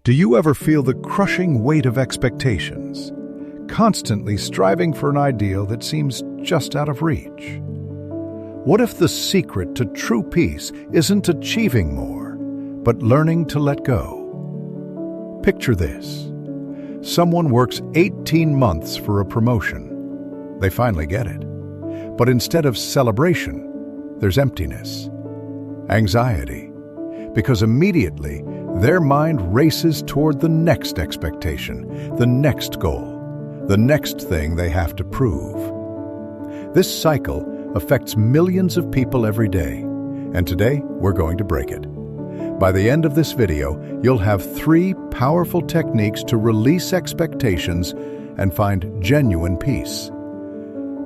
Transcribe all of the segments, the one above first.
Do you ever feel the crushing weight of expectations, constantly striving for an ideal that seems just out of reach? What if the secret to true peace isn't achieving more, but learning to let go? Picture this. Someone works 18 months for a promotion. They finally get it. But instead of celebration, there's emptiness, anxiety, because immediately their mind races toward the next expectation, the next goal, the next thing they have to prove. This cycle affects millions of people every day, and today we're going to break it. By the end of this video, you'll have 3 powerful techniques to release expectations and find genuine peace.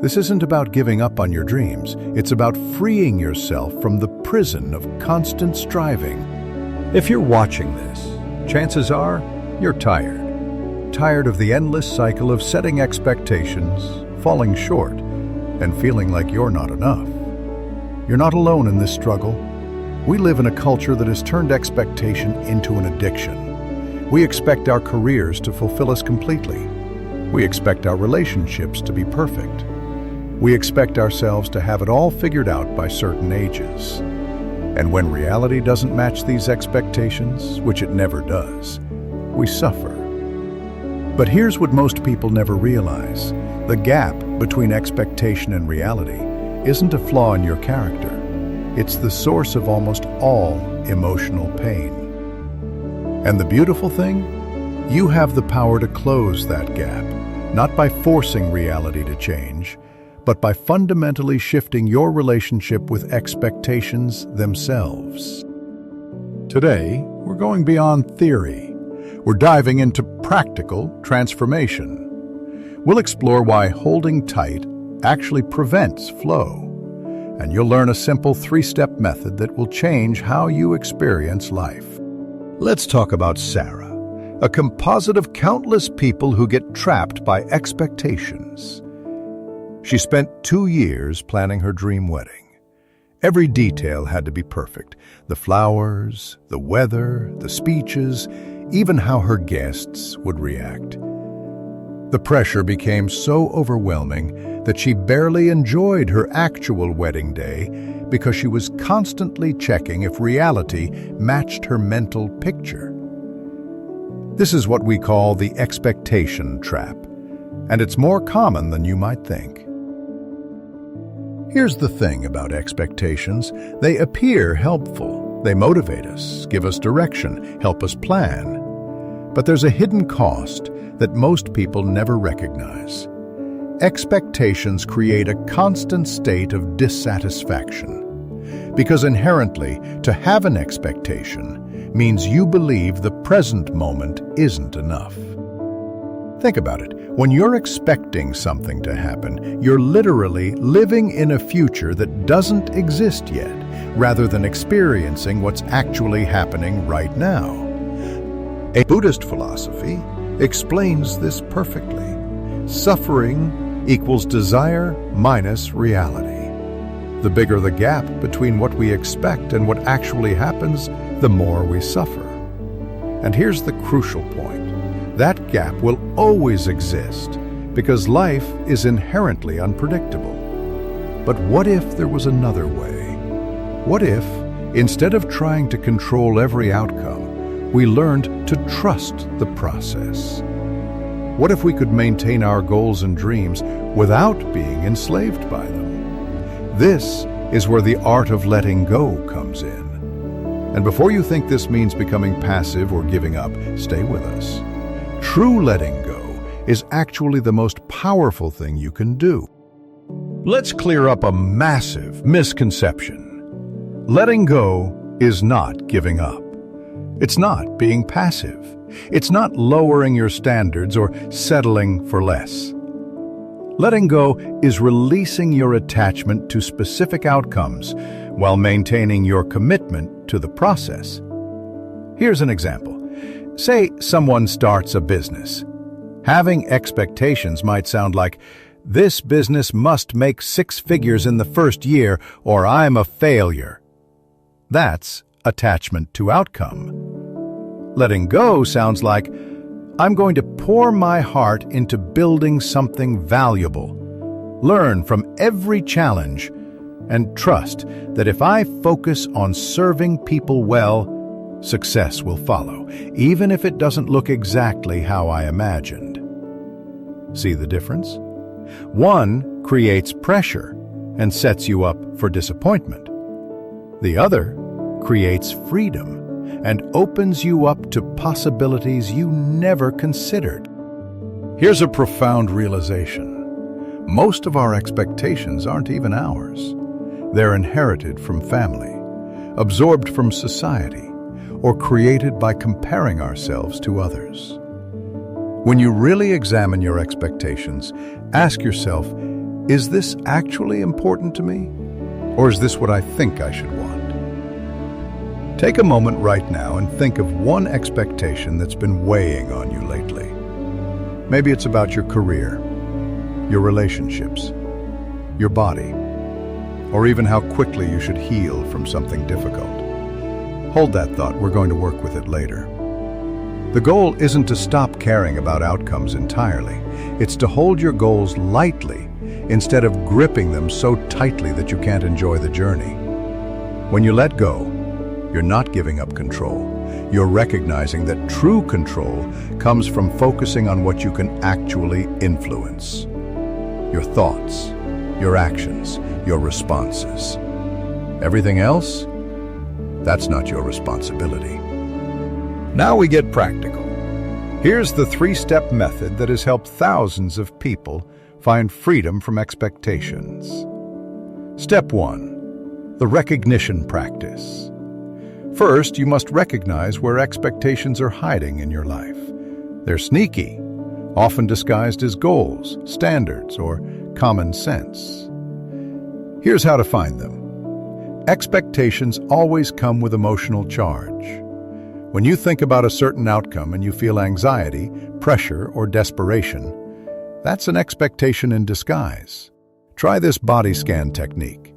This isn't about giving up on your dreams. It's about freeing yourself from the prison of constant striving. If you're watching this, chances are you're tired. Tired of the endless cycle of setting expectations, falling short, and feeling like you're not enough. You're not alone in this struggle. We live in a culture that has turned expectation into an addiction. We expect our careers to fulfill us completely. We expect our relationships to be perfect. We expect ourselves to have it all figured out by certain ages. And when reality doesn't match these expectations, which it never does, we suffer. But here's what most people never realize. The gap between expectation and reality isn't a flaw in your character. It's the source of almost all emotional pain. And the beautiful thing? You have the power to close that gap, not by forcing reality to change, but by fundamentally shifting your relationship with expectations themselves. Today, we're going beyond theory. We're diving into practical transformation. We'll explore why holding tight actually prevents flow, and you'll learn a simple 3-step method that will change how you experience life. Let's talk about Sarah, a composite of countless people who get trapped by expectations. She spent 2 years planning her dream wedding. Every detail had to be perfect. The flowers, the weather, the speeches, even how her guests would react. The pressure became so overwhelming that she barely enjoyed her actual wedding day because she was constantly checking if reality matched her mental picture. This is what we call the expectation trap, and it's more common than you might think. Here's the thing about expectations. They appear helpful. They motivate us, give us direction, help us plan. But there's a hidden cost that most people never recognize. Expectations create a constant state of dissatisfaction. Because inherently, to have an expectation means you believe the present moment isn't enough. Think about it. When you're expecting something to happen, you're literally living in a future that doesn't exist yet, rather than experiencing what's actually happening right now. A Buddhist philosophy explains this perfectly. Suffering equals desire minus reality. The bigger the gap between what we expect and what actually happens, the more we suffer. And here's the crucial point. That gap will always exist because life is inherently unpredictable. But what if there was another way? What if, instead of trying to control every outcome, we learned to trust the process? What if we could maintain our goals and dreams without being enslaved by them? This is where the art of letting go comes in. And before you think this means becoming passive or giving up, stay with us. True letting go is actually the most powerful thing you can do. Let's clear up a massive misconception. Letting go is not giving up. It's not being passive. It's not lowering your standards or settling for less. Letting go is releasing your attachment to specific outcomes while maintaining your commitment to the process. Here's an example. Say someone starts a business. Having expectations might sound like, this business must make 6 figures in the first year or I'm a failure. That's attachment to outcome. Letting go sounds like, I'm going to pour my heart into building something valuable, learn from every challenge, and trust that if I focus on serving people well, success will follow, even if it doesn't look exactly how I imagined. See the difference? One creates pressure and sets you up for disappointment. The other creates freedom and opens you up to possibilities you never considered. Here's a profound realization. Most of our expectations aren't even ours. They're inherited from family, absorbed from society, or created by comparing ourselves to others. When you really examine your expectations, ask yourself, is this actually important to me? Or is this what I think I should want? Take a moment right now and think of one expectation that's been weighing on you lately. Maybe it's about your career, your relationships, your body, or even how quickly you should heal from something difficult. Hold that thought, we're going to work with it later. The goal isn't to stop caring about outcomes entirely. It's to hold your goals lightly instead of gripping them so tightly that you can't enjoy the journey. When you let go, you're not giving up control. You're recognizing that true control comes from focusing on what you can actually influence. Your thoughts, your actions, your responses. Everything else? That's not your responsibility. Now we get practical. Here's the 3-step method that has helped thousands of people find freedom from expectations. Step 1. The recognition practice. First, you must recognize where expectations are hiding in your life. They're sneaky, often disguised as goals, standards, or common sense. Here's how to find them. Expectations always come with emotional charge. When you think about a certain outcome and you feel anxiety, pressure, or desperation, that's an expectation in disguise. Try this body scan technique.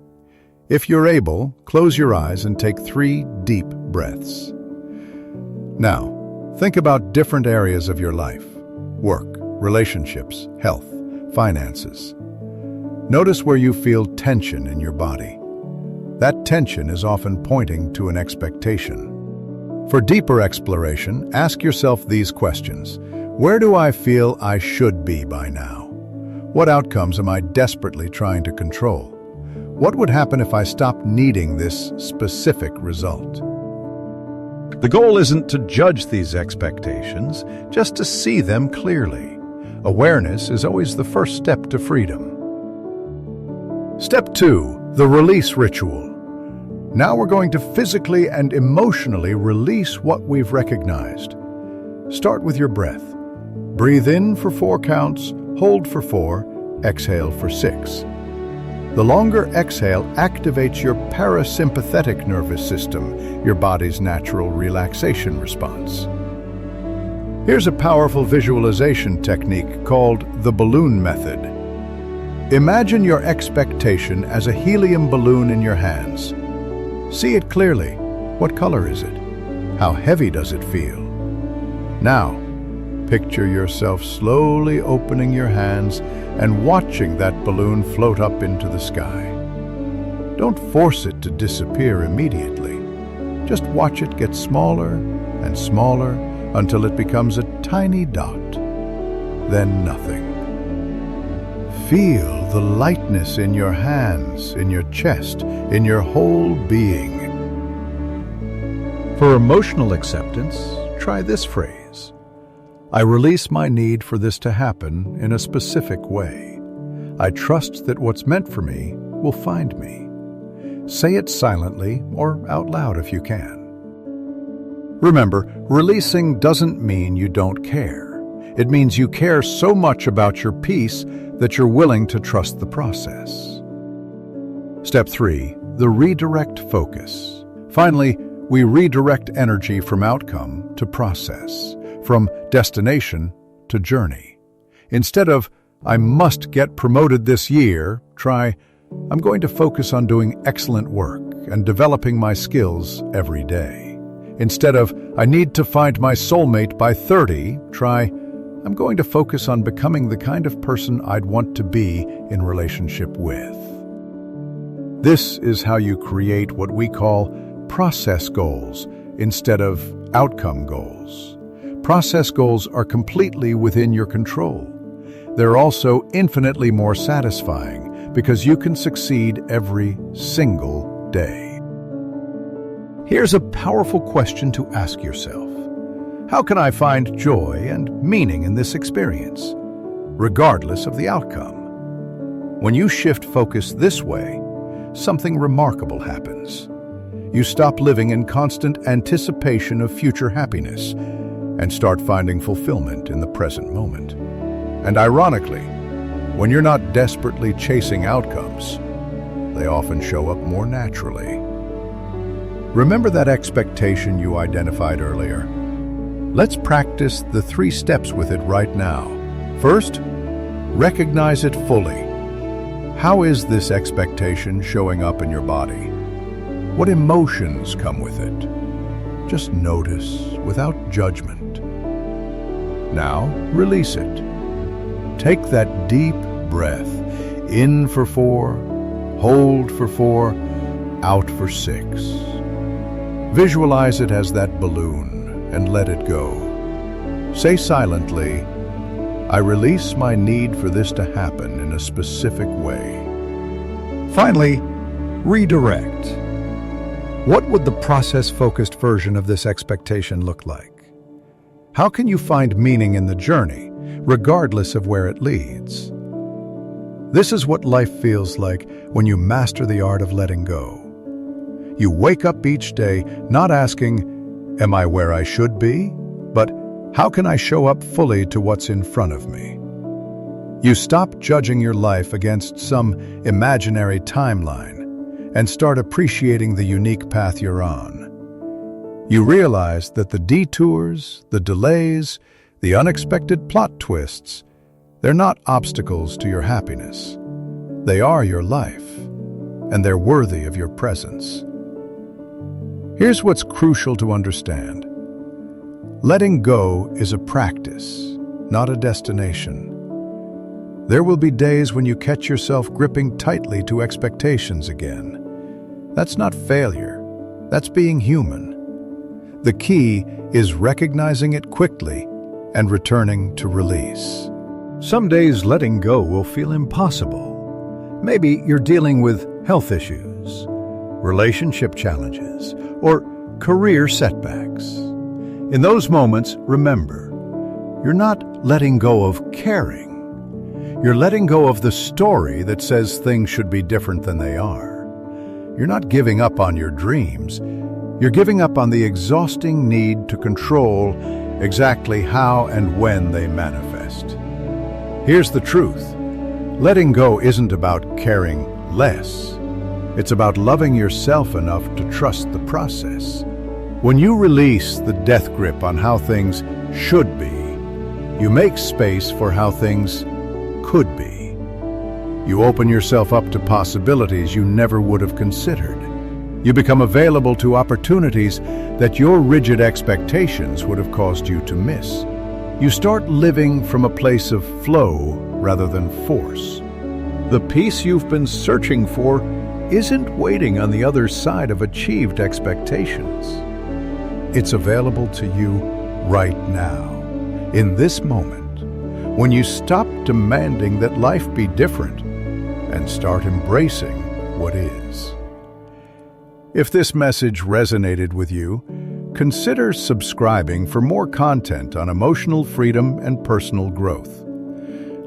If you're able, close your eyes and take 3 deep breaths. Now, think about different areas of your life: work, relationships, health, finances. Notice where you feel tension in your body. That tension is often pointing to an expectation. For deeper exploration, ask yourself these questions. Where do I feel I should be by now? What outcomes am I desperately trying to control? What would happen if I stopped needing this specific result? The goal isn't to judge these expectations, just to see them clearly. Awareness is always the first step to freedom. Step 2, the release ritual. Now we're going to physically and emotionally release what we've recognized. Start with your breath. Breathe in for 4 counts, hold for 4, exhale for 6. The longer exhale activates your parasympathetic nervous system, your body's natural relaxation response. Here's a powerful visualization technique called the balloon method. Imagine your expectation as a helium balloon in your hands. See it clearly. What color is it? How heavy does it feel? Now, picture yourself slowly opening your hands and watching that balloon float up into the sky. Don't force it to disappear immediately. Just watch it get smaller and smaller until it becomes a tiny dot. Then nothing. Feel the lightness in your hands, in your chest, in your whole being. For emotional acceptance, try this phrase. I release my need for this to happen in a specific way. I trust that what's meant for me will find me. Say it silently or out loud if you can. Remember, releasing doesn't mean you don't care. It means you care so much about your peace that you're willing to trust the process. Step 3, the redirect focus. Finally, we redirect energy from outcome to process, from destination to journey. Instead of, I must get promoted this year, try, I'm going to focus on doing excellent work and developing my skills every day. Instead of, I need to find my soulmate by 30, try, I'm going to focus on becoming the kind of person I'd want to be in relationship with. This is how you create what we call process goals instead of outcome goals. Process goals are completely within your control. They're also infinitely more satisfying because you can succeed every single day. Here's a powerful question to ask yourself. How can I find joy and meaning in this experience, regardless of the outcome? When you shift focus this way, something remarkable happens. You stop living in constant anticipation of future happiness and start finding fulfillment in the present moment. And ironically, when you're not desperately chasing outcomes, they often show up more naturally. Remember that expectation you identified earlier? Let's practice the 3 steps with it right now. First, recognize it fully. How is this expectation showing up in your body? What emotions come with it? Just notice without judgment. Now, release it. Take that deep breath, in for 4, hold for 4, out for 6. Visualize it as that balloon and let it go. Say silently, I release my need for this to happen in a specific way. Finally, redirect. What would the process-focused version of this expectation look like? How can you find meaning in the journey, regardless of where it leads? This is what life feels like when you master the art of letting go. You wake up each day not asking, am I where I should be? But how can I show up fully to what's in front of me? You stop judging your life against some imaginary timeline and start appreciating the unique path you're on. You realize that the detours, the delays, the unexpected plot twists, they're not obstacles to your happiness. They are your life, and they're worthy of your presence. Here's what's crucial to understand. Letting go is a practice, not a destination. There will be days when you catch yourself gripping tightly to expectations again. That's not failure. That's being human. The key is recognizing it quickly and returning to release. Some days letting go will feel impossible. Maybe you're dealing with health issues, relationship challenges, or career setbacks. In those moments, remember, you're not letting go of caring. You're letting go of the story that says things should be different than they are. You're not giving up on your dreams. You're giving up on the exhausting need to control exactly how and when they manifest. Here's the truth. Letting go isn't about caring less. It's about loving yourself enough to trust the process. When you release the death grip on how things should be, you make space for how things could be. You open yourself up to possibilities you never would have considered. You become available to opportunities that your rigid expectations would have caused you to miss. You start living from a place of flow rather than force. The peace you've been searching for isn't waiting on the other side of achieved expectations. It's available to you right now, in this moment, when you stop demanding that life be different and start embracing what is. If this message resonated with you, consider subscribing for more content on emotional freedom and personal growth.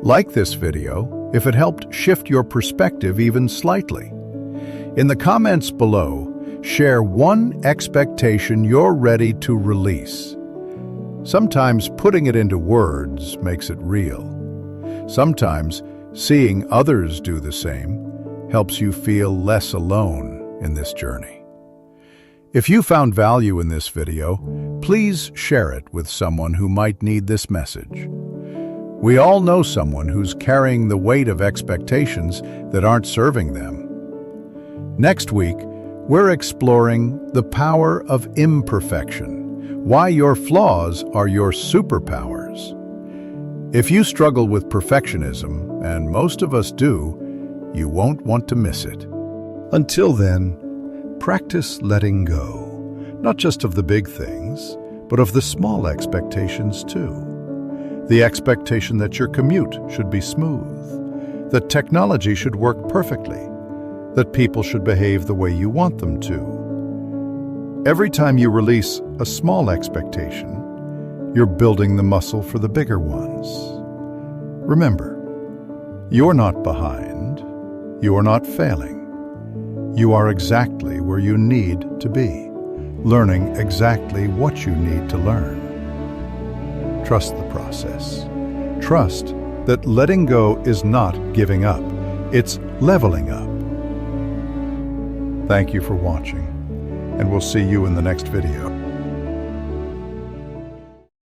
Like this video if it helped shift your perspective even slightly. In the comments below, share one expectation you're ready to release. Sometimes putting it into words makes it real. Sometimes seeing others do the same helps you feel less alone in this journey. If you found value in this video, please share it with someone who might need this message. We all know someone who's carrying the weight of expectations that aren't serving them. Next week, We're exploring the power of imperfection, why your flaws are your superpowers. If you struggle with perfectionism, and most of us do, you won't want to miss it. Until then, practice letting go, not just of the big things, but of the small expectations too. The expectation that your commute should be smooth, that technology should work perfectly, that people should behave the way you want them to. Every time you release a small expectation, you're building the muscle for the bigger ones. Remember, you're not behind, you're not failing. You are exactly where you need to be, learning exactly what you need to learn. Trust the process. Trust that letting go is not giving up, it's leveling up. Thank you for watching, and we'll see you in the next video.